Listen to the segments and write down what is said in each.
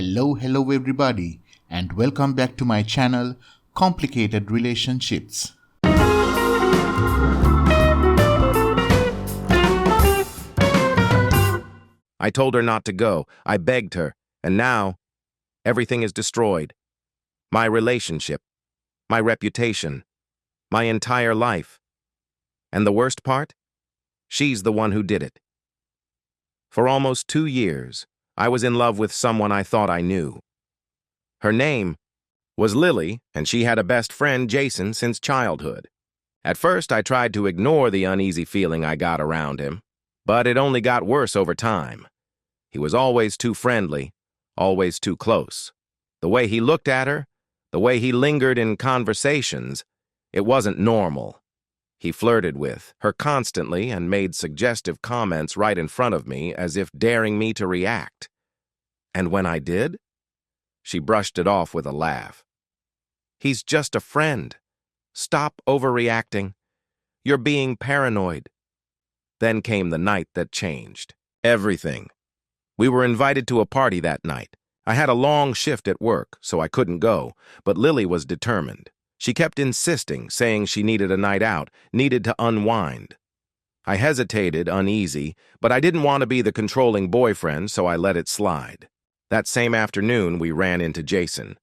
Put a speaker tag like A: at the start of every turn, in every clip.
A: Hello everybody, and welcome back to my channel, Complicated Relationships.
B: I told her not to go. I begged her. And now, everything is destroyed. My relationship, my reputation, my entire life. And the worst part? She's the one who did it. For almost 2 years, I was in love with someone I thought I knew. Her name was Lily, and she had a best friend, Jason, since childhood. At first, I tried to ignore the uneasy feeling I got around him, but it only got worse over time. He was always too friendly, always too close. The way he looked at her, the way he lingered in conversations, it wasn't normal. He flirted with her constantly and made suggestive comments right in front of me as if daring me to react. And when I did, she brushed it off with a laugh. "He's just a friend. Stop overreacting. You're being paranoid." Then came the night that changed everything. We were invited to a party that night. I had a long shift at work, so I couldn't go, but Lily was determined. She kept insisting, saying she needed a night out, needed to unwind. I hesitated, uneasy, but I didn't want to be the controlling boyfriend, so I let it slide. That same afternoon, we ran into Jason.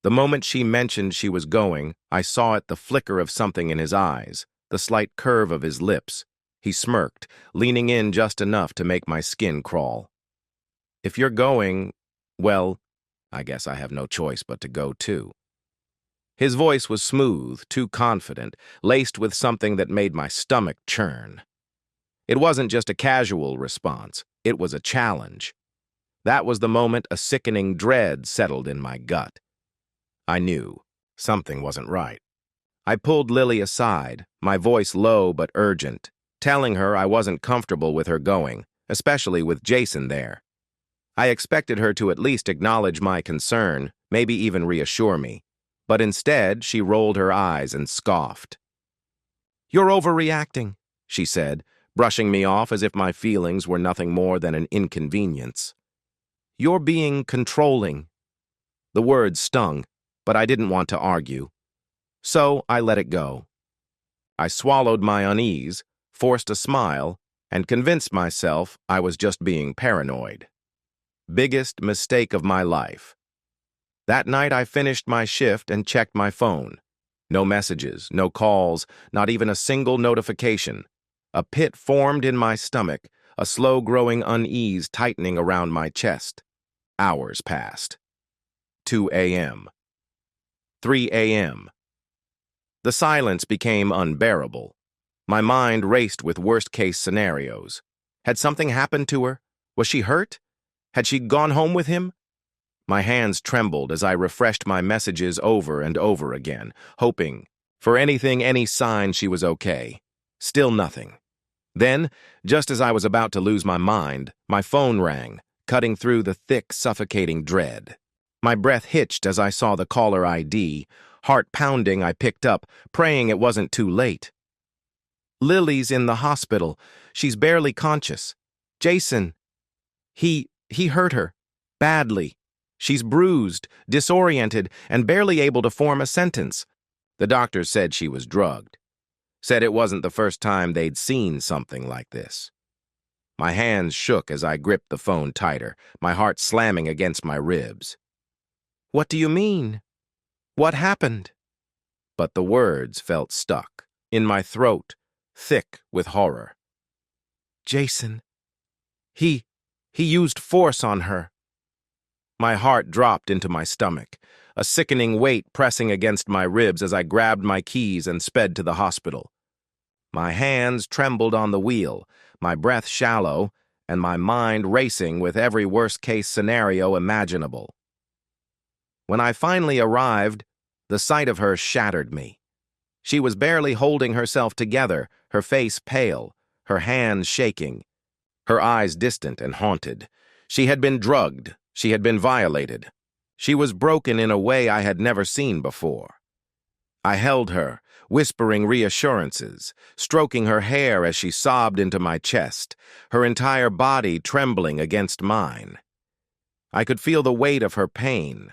B: The moment she mentioned she was going, I saw the flicker of something in his eyes, the slight curve of his lips. He smirked, leaning in just enough to make my skin crawl. "If you're going, well, I guess I have no choice but to go too." His voice was smooth, too confident, laced with something that made my stomach churn. It wasn't just a casual response, it was a challenge. That was the moment a sickening dread settled in my gut. I knew something wasn't right. I pulled Lily aside, my voice low but urgent, telling her I wasn't comfortable with her going, especially with Jason there. I expected her to at least acknowledge my concern, maybe even reassure me. But instead, she rolled her eyes and scoffed. "You're overreacting," she said, brushing me off as if my feelings were nothing more than an inconvenience. "You're being controlling." The words stung, but I didn't want to argue. So I let it go. I swallowed my unease, forced a smile, and convinced myself I was just being paranoid. Biggest mistake of my life. That night I finished my shift and checked my phone. No messages, no calls, not even a single notification. A pit formed in my stomach, a slow-growing unease tightening around my chest. Hours passed. 2 a.m. 3 a.m. The silence became unbearable. My mind raced with worst-case scenarios. Had something happened to her? Was she hurt? Had she gone home with him? My hands trembled as I refreshed my messages over and over again, hoping for anything, any sign she was okay. Still nothing. Then, just as I was about to lose my mind, my phone rang, cutting through the thick, suffocating dread. My breath hitched as I saw the caller ID. Heart pounding, I picked up, praying it wasn't too late. "Lily's in the hospital. She's barely conscious. Jason, he hurt her. Badly. She's bruised, disoriented, and barely able to form a sentence." The doctors said she was drugged. Said it wasn't the first time they'd seen something like this. My hands shook as I gripped the phone tighter, my heart slamming against my ribs. "What do you mean? What happened?" But the words felt stuck, in my throat, thick with horror. "Jason, he used force on her." My heart dropped into my stomach, a sickening weight pressing against my ribs as I grabbed my keys and sped to the hospital. My hands trembled on the wheel, my breath shallow, and my mind racing with every worst-case scenario imaginable. When I finally arrived, the sight of her shattered me. She was barely holding herself together, her face pale, her hands shaking, her eyes distant and haunted. She had been drugged. She had been violated. She was broken in a way I had never seen before. I held her, whispering reassurances, stroking her hair as she sobbed into my chest, her entire body trembling against mine. I could feel the weight of her pain,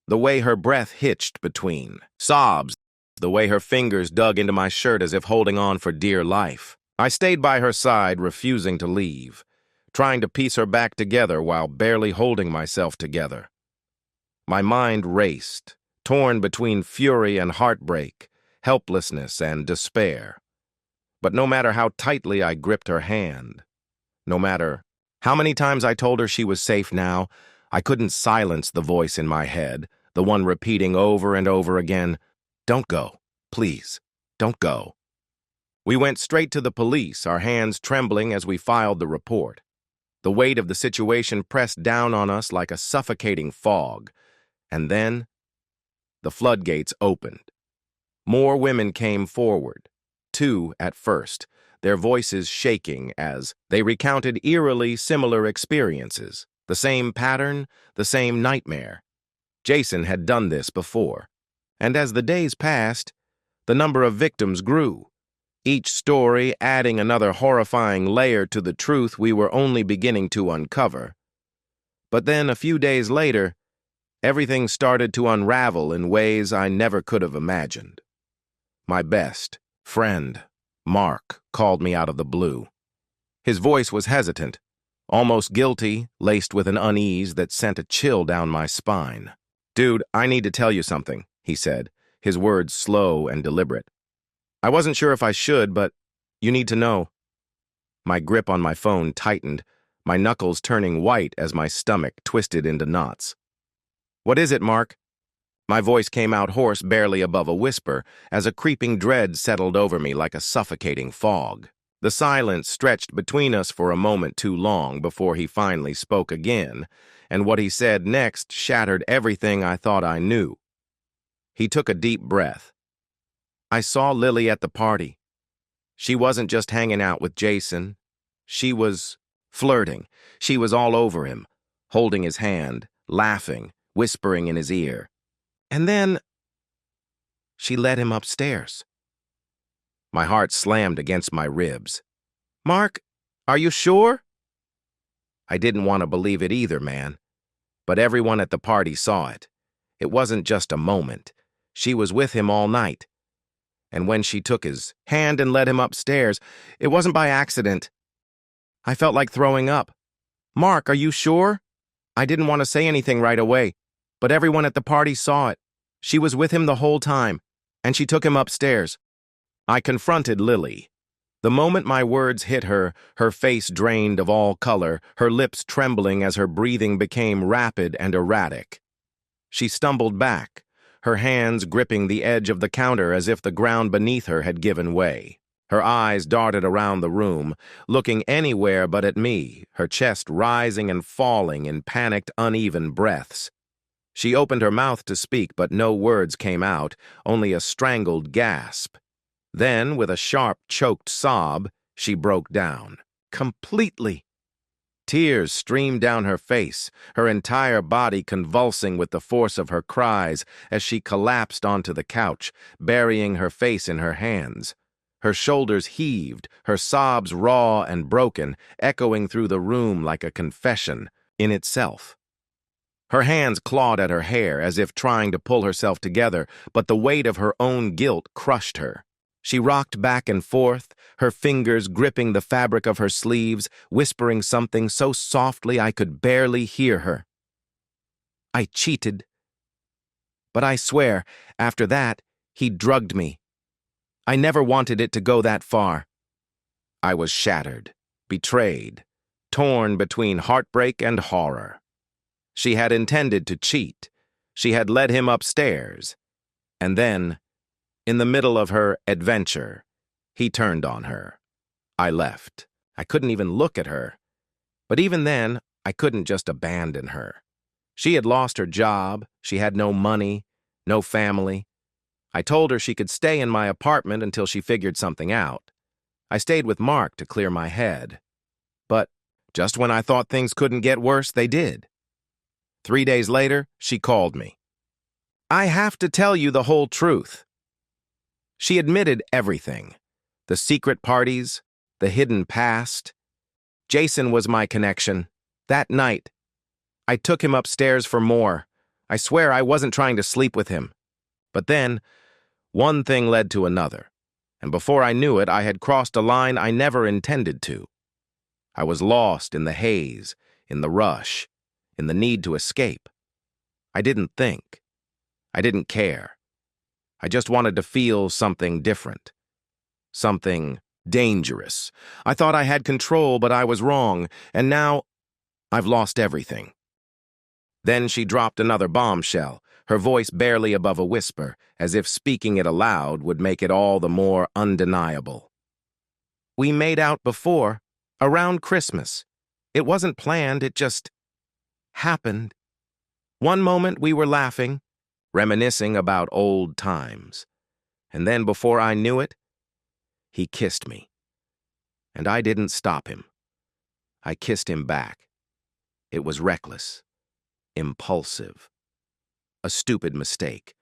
B: the way her breath hitched between sobs, the way her fingers dug into my shirt as if holding on for dear life. I stayed by her side, refusing to leave, trying to piece her back together while barely holding myself together. My mind raced, torn between fury and heartbreak, helplessness and despair. But no matter how tightly I gripped her hand, no matter how many times I told her she was safe now, I couldn't silence the voice in my head, the one repeating over and over again, "Don't go, please, don't go." We went straight to the police, our hands trembling as we filed the report. The weight of the situation pressed down on us like a suffocating fog. And then, the floodgates opened. More women came forward, 2 at first, their voices shaking as they recounted eerily similar experiences, the same pattern, the same nightmare. Jason had done this before. And as the days passed, the number of victims grew, each story adding another horrifying layer to the truth we were only beginning to uncover. But then, a few days later, everything started to unravel in ways I never could have imagined. My best friend, Mark, called me out of the blue. His voice was hesitant, almost guilty, laced with an unease that sent a chill down my spine. "Dude, I need to tell you something," he said, his words slow and deliberate. "I wasn't sure if I should, but you need to know." My grip on my phone tightened, my knuckles turning white as my stomach twisted into knots. "What is it, Mark?" My voice came out hoarse, barely above a whisper, as a creeping dread settled over me like a suffocating fog. The silence stretched between us for a moment too long before he finally spoke again, and what he said next shattered everything I thought I knew. He took a deep breath. "I saw Lily at the party. She wasn't just hanging out with Jason. She was flirting. She was all over him, holding his hand, laughing, whispering in his ear. And then she led him upstairs." My heart slammed against my ribs. "Mark, are you sure?" I didn't want to believe it either, man. But everyone at the party saw it. It wasn't just a moment. She was with him all night. And when she took his hand and led him upstairs, it wasn't by accident. I felt like throwing up. "Mark, are you sure?" I didn't want to say anything right away, but everyone at the party saw it. She was with him the whole time, and she took him upstairs. I confronted Lily. The moment my words hit her, her face drained of all color, her lips trembling as her breathing became rapid and erratic. She stumbled back, her hands gripping the edge of the counter as if the ground beneath her had given way. Her eyes darted around the room, looking anywhere but at me, her chest rising and falling in panicked, uneven breaths. She opened her mouth to speak, but no words came out, only a strangled gasp. Then, with a sharp, choked sob, she broke down. Completely. Tears streamed down her face, her entire body convulsing with the force of her cries as she collapsed onto the couch, burying her face in her hands. Her shoulders heaved, her sobs raw and broken, echoing through the room like a confession in itself. Her hands clawed at her hair as if trying to pull herself together, but the weight of her own guilt crushed her. She rocked back and forth, her fingers gripping the fabric of her sleeves, whispering something so softly I could barely hear her. "I cheated. But I swear, after that, he drugged me. I never wanted it to go that far." I was shattered, betrayed, torn between heartbreak and horror. She had intended to cheat. She had led him upstairs. And then, in the middle of her adventure, he turned on her. I left. I couldn't even look at her. But even then, I couldn't just abandon her. She had lost her job. She had no money, no family. I told her she could stay in my apartment until she figured something out. I stayed with Mark to clear my head. But just when I thought things couldn't get worse, they did. 3 days later, she called me. "I have to tell you the whole truth." She admitted everything. The secret parties, the hidden past. Jason was my connection. That night, I took him upstairs for more. I swear I wasn't trying to sleep with him. But then, one thing led to another, and before I knew it, I had crossed a line I never intended to. I was lost in the haze, in the rush, in the need to escape. I didn't think. I didn't care. I just wanted to feel something different. Something dangerous. I thought I had control, but I was wrong, and now I've lost everything. Then she dropped another bombshell, her voice barely above a whisper, as if speaking it aloud would make it all the more undeniable. We made out before, around Christmas. It wasn't planned, it just happened. One moment we were laughing, reminiscing about old times. And then before I knew it, he kissed me. And I didn't stop him. I kissed him back. It was reckless, impulsive, a stupid mistake.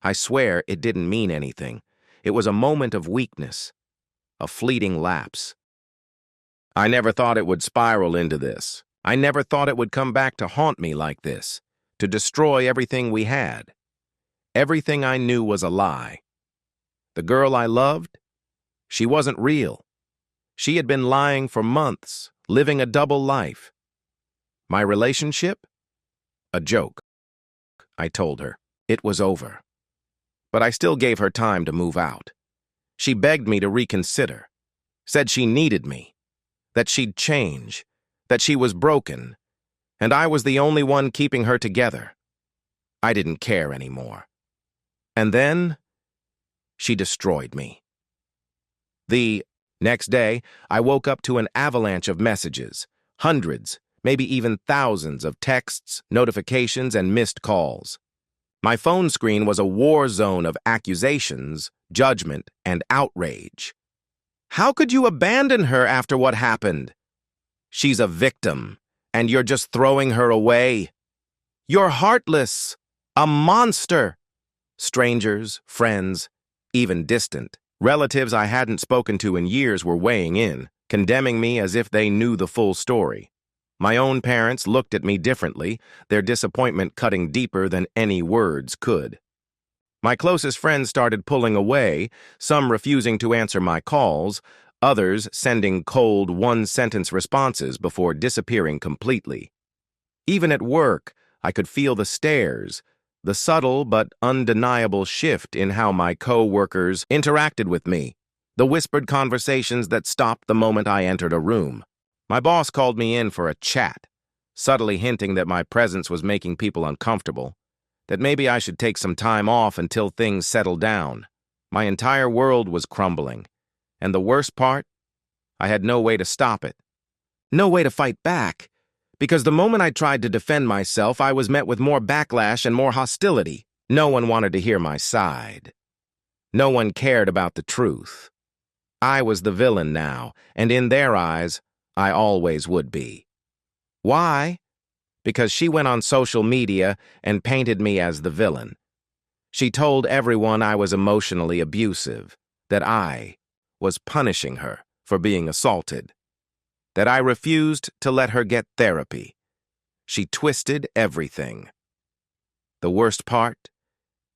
B: I swear it didn't mean anything. It was a moment of weakness, a fleeting lapse. I never thought it would spiral into this. I never thought it would come back to haunt me like this, to destroy everything we had. Everything I knew was a lie. The girl I loved, she wasn't real. She had been lying for months, living a double life. My relationship? A joke. I told her. It was over. But I still gave her time to move out. She begged me to reconsider, said she needed me, that she'd change, that she was broken, and I was the only one keeping her together. I didn't care anymore. And then, she destroyed me. The next day, I woke up to an avalanche of messages, hundreds, maybe even thousands of texts, notifications, and missed calls. My phone screen was a war zone of accusations, judgment, and outrage. How could you abandon her after what happened? She's a victim, and you're just throwing her away. You're heartless, a monster. Strangers, friends, even distant relatives I hadn't spoken to in years were weighing in, condemning me as if they knew the full story. My own parents looked at me differently, their disappointment cutting deeper than any words could. My closest friends started pulling away, some refusing to answer my calls, others sending cold one-sentence responses before disappearing completely. Even at work, I could feel the stares, the subtle but undeniable shift in how my co-workers interacted with me, the whispered conversations that stopped the moment I entered a room. My boss called me in for a chat, subtly hinting that my presence was making people uncomfortable, that maybe I should take some time off until things settled down. My entire world was crumbling, and the worst part? I had no way to stop it. No way to fight back, because the moment I tried to defend myself, I was met with more backlash and more hostility. No one wanted to hear my side. No one cared about the truth. I was the villain now, and in their eyes, I always would be. Why? Because she went on social media and painted me as the villain. She told everyone I was emotionally abusive, that I was punishing her for being assaulted, that I refused to let her get therapy. She twisted everything. The worst part?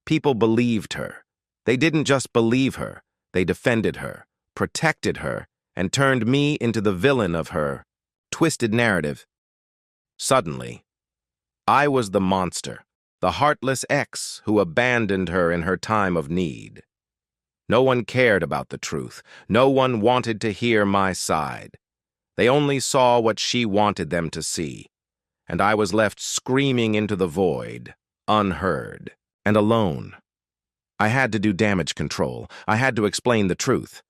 B: People believed her. They didn't just believe her, they defended her, protected her, and turned me into the villain of her twisted narrative. Suddenly, I was the monster, the heartless ex who abandoned her in her time of need. No one cared about the truth. No one wanted to hear my side. They only saw what she wanted them to see, and I was left screaming into the void, unheard, and alone. I had to do damage control. I had to explain the truth.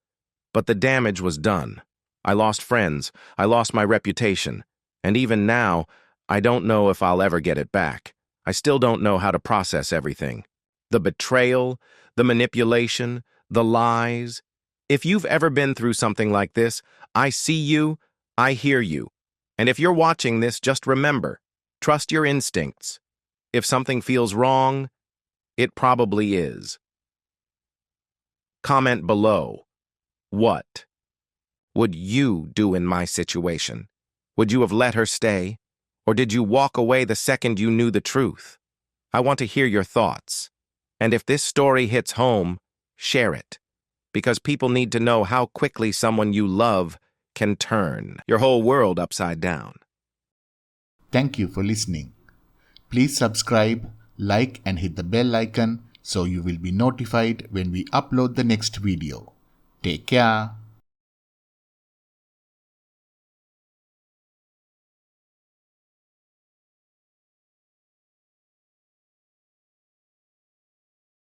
B: But the damage was done. I lost friends. I lost my reputation. And even now, I don't know if I'll ever get it back. I still don't know how to process everything. The betrayal, the manipulation, the lies. If you've ever been through something like this, I see you, I hear you. And if you're watching this, just remember, trust your instincts. If something feels wrong, it probably is. Comment below. What would you do in my situation? Would you have let her stay? Or did you walk away the second you knew the truth? I want to hear your thoughts. And if this story hits home, share it. Because people need to know how quickly someone you love can turn your whole world upside down.
A: Thank you for listening. Please subscribe, like, and hit the bell icon so you will be notified when we upload the next video. Take care.